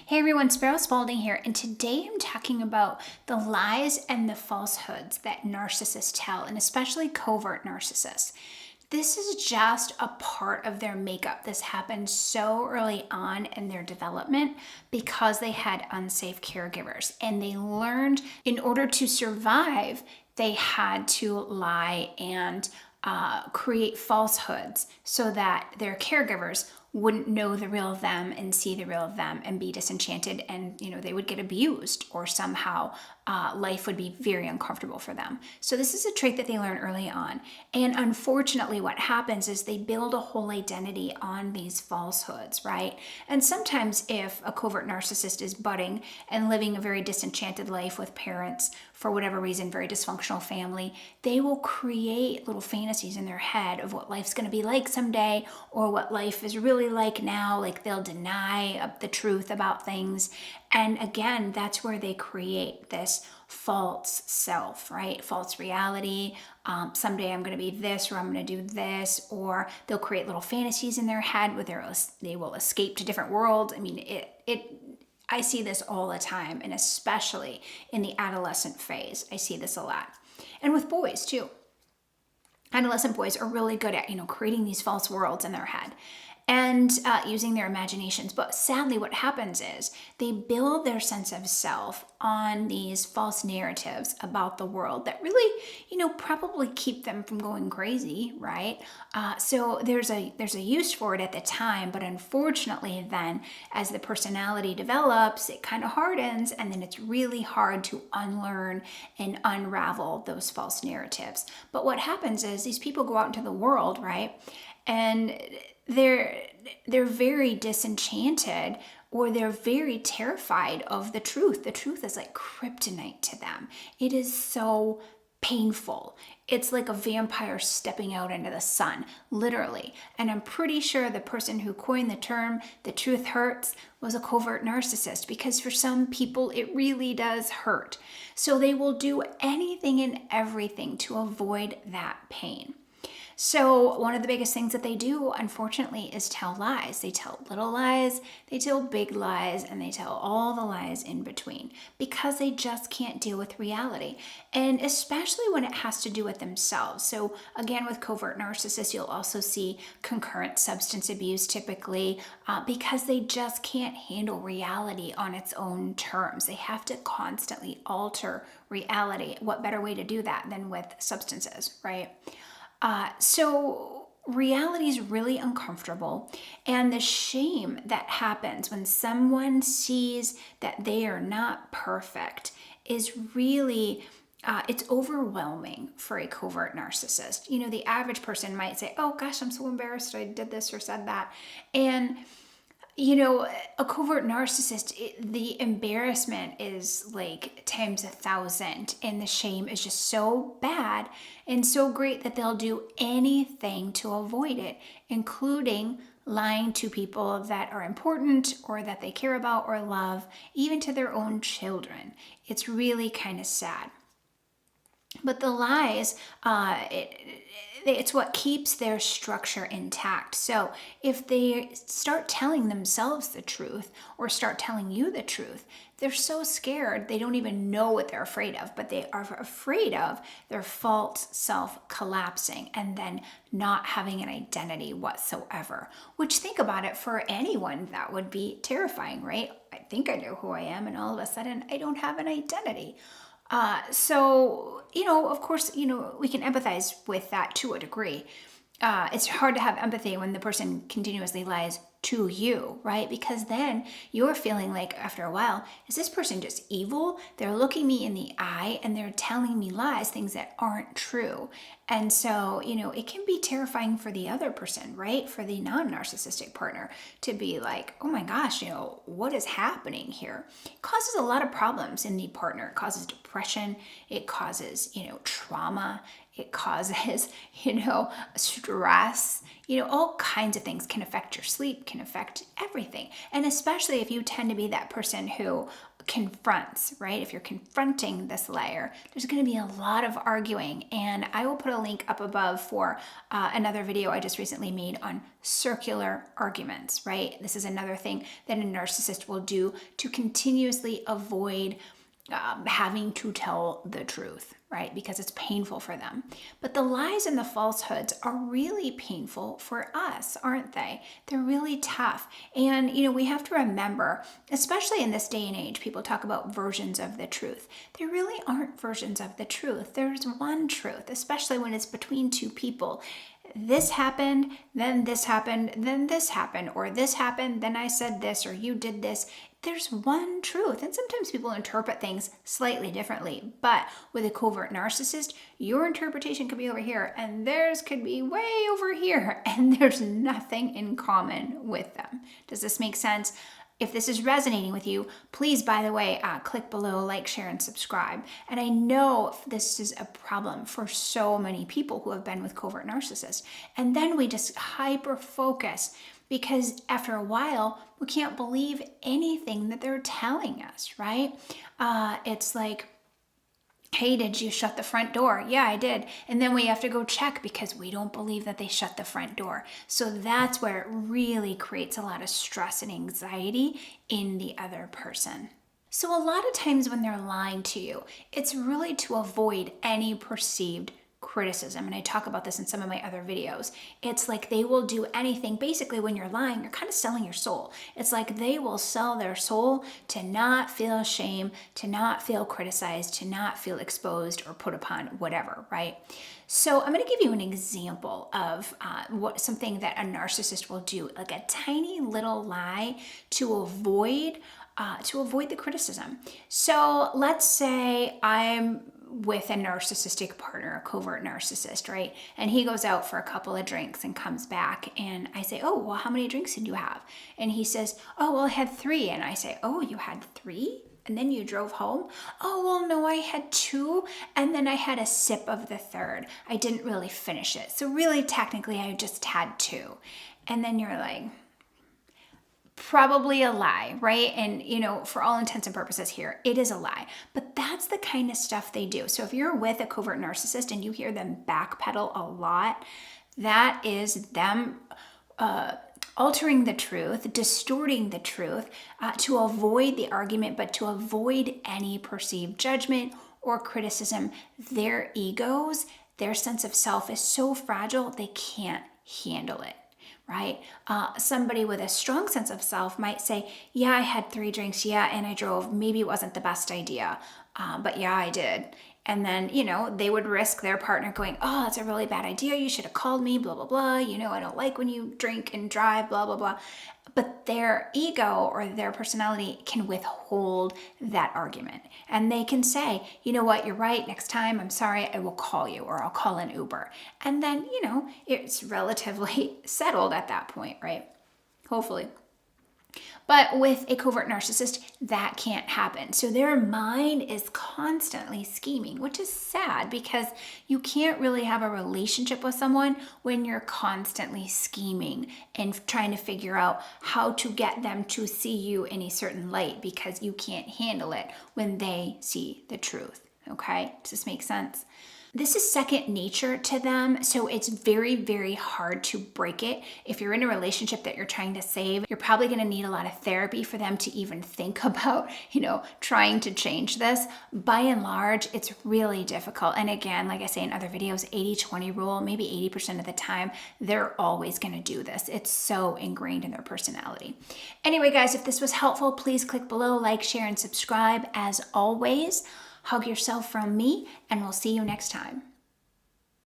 Hey everyone, Sparrow Spalding here, and today I'm talking about the lies and the falsehoods that narcissists tell, and especially covert narcissists. This is just a part of their makeup. This happened so early on in their development because they had unsafe caregivers, and they learned in order to survive, they had to lie and create falsehoods so that their caregivers wouldn't know the real them and see the real them and be disenchanted, and they would get abused, or somehow life would be very uncomfortable for them. So this is a trait that they learn early on, and unfortunately what happens is they build a whole identity on these falsehoods, right? And sometimes if a covert narcissist is budding and living a very disenchanted life with parents, for whatever reason, very dysfunctional family, they will create little fantasies in their head of what life's going to be like someday, or what life is really like now. Like, they'll deny the truth about things. And again, that's where they create this false self, right? False reality. Someday I'm going to be this, or I'm going to do this, or they'll create little fantasies in their head where they will escape to different worlds. I mean, I see this all the time, and especially in the adolescent phase, I see this a lot. And with boys too. Adolescent boys are really good at, creating these false worlds in their head and using their imaginations. But sadly, what happens is they build their sense of self on these false narratives about the world that really, probably keep them from going crazy, right? So there's a use for it at the time, but unfortunately then, as the personality develops, it kind of hardens, and then it's really hard to unlearn and unravel those false narratives. But what happens is these people go out into the world, right? And they're very disenchanted, or they're very terrified of the truth. The truth is like kryptonite to them. It is so painful. It's like a vampire stepping out into the sun, literally. And I'm pretty sure the person who coined the term "the truth hurts" was a covert narcissist, because for some people it really does hurt. So they will do anything and everything to avoid that pain. So one of the biggest things that they do, unfortunately, is tell lies. They tell little lies, they tell big lies, and they tell all the lies in between, because they just can't deal with reality. And especially when it has to do with themselves. So again, with covert narcissists, you'll also see concurrent substance abuse typically, because they just can't handle reality on its own terms. They have to constantly alter reality. What better way to do that than with substances, right? So reality is really uncomfortable, and the shame that happens when someone sees that they are not perfect is really, it's overwhelming for a covert narcissist. The average person might say, "Oh gosh, I'm so embarrassed I did this or said that." And a covert narcissist, the embarrassment is like times 1,000, and the shame is just so bad and so great that they'll do anything to avoid it, including lying to people that are important or that they care about or love, even to their own children. It's really kind of sad. But the lies, it's what keeps their structure intact. So if they start telling themselves the truth, or start telling you the truth, they're so scared they don't even know what they're afraid of, but they are afraid of their false self collapsing and then not having an identity whatsoever. Which, think about it, for anyone that would be terrifying, right? I think I know who I am, and all of a sudden I don't have an identity. So, of course, we can empathize with that to a degree. It's hard to have empathy when the person continuously lies to you, right? Because then you're feeling like, after a while, is this person just evil? They're looking me in the eye and they're telling me lies, things that aren't true. And so, it can be terrifying for the other person, right? For the non-narcissistic partner to be like, "Oh my gosh, what is happening here?" It causes a lot of problems in the partner. It causes depression. It causes, trauma. It causes, stress, all kinds of things can affect your sleep, can affect everything. And especially if you tend to be that person who confronts, right? If you're confronting this layer, there's going to be a lot of arguing. And I will put a link up above for another video I just recently made on circular arguments, right? This is another thing that a narcissist will do to continuously avoid having to tell the truth, right? Because it's painful for them. But the lies and the falsehoods are really painful for us, aren't they? They're really tough. And, we have to remember, especially in this day and age, people talk about versions of the truth. There really aren't versions of the truth. There's one truth, especially when it's between two people. This happened, then this happened, then this happened, or this happened, then I said this, or you did this. There's one truth. And sometimes people interpret things slightly differently. But with a covert narcissist, your interpretation could be over here and theirs could be way over here. And there's nothing in common with them. Does this make sense? If this is resonating with you, please, by the way, click below, like, share, and subscribe. And I know this is a problem for so many people who have been with covert narcissists. And then we just hyper focus because after a while, we can't believe anything that they're telling us, right? It's like, hey, did you shut the front door? Yeah, I did. And then we have to go check because we don't believe that they shut the front door. So that's where it really creates a lot of stress and anxiety in the other person. So a lot of times when they're lying to you, it's really to avoid any perceived criticism. And I talk about this in some of my other videos. It's like they will do anything. Basically, when you're lying, you're kind of selling your soul. It's like they will sell their soul to not feel shame, to not feel criticized, to not feel exposed or put upon, whatever, right? So I'm going to give you an example of something that a narcissist will do, like a tiny little lie to avoid the criticism. So let's say I'm with a narcissistic partner, a covert narcissist, right? And he goes out for a couple of drinks and comes back and I say, oh, well, how many drinks did you have? And he says, oh, well, I had 3. And I say, oh, you had 3? And then you drove home? Oh, well, no, I had 2. And then I had a sip of the 3rd. I didn't really finish it. So really, technically, I just had 2. And then you're like, probably a lie, right? And, for all intents and purposes here, it is a lie. But that's the kind of stuff they do. So if you're with a covert narcissist and you hear them backpedal a lot, that is them altering the truth, distorting the truth to avoid the argument, but to avoid any perceived judgment or criticism. Their egos, their sense of self is so fragile, they can't handle it. Right? Somebody with a strong sense of self might say, yeah, I had 3 drinks. Yeah. And I drove. Maybe it wasn't the best idea. But yeah, I did. And then, they would risk their partner going, oh, that's a really bad idea. You should have called me, blah, blah, blah. I don't like when you drink and drive, blah, blah, blah. But their ego or their personality can withhold that argument. And they can say, you know what, you're right. Next time, I'm sorry, I will call you or I'll call an Uber. And then, it's relatively settled at that point, right? Hopefully. But with a covert narcissist, that can't happen. So their mind is constantly scheming, which is sad because you can't really have a relationship with someone when you're constantly scheming and trying to figure out how to get them to see you in a certain light because you can't handle it when they see the truth. Okay? Does this make sense? This is second nature to them, so it's very, very hard to break it. If you're in a relationship that you're trying to save, you're probably going to need a lot of therapy for them to even think about, trying to change this. By and large, it's really difficult. And again, like I say in other videos, 80-20 rule, maybe 80% of the time, they're always going to do this. It's so ingrained in their personality. Anyway, guys, if this was helpful, please click below, like, share, and subscribe. As always, hug yourself from me, and we'll see you next time.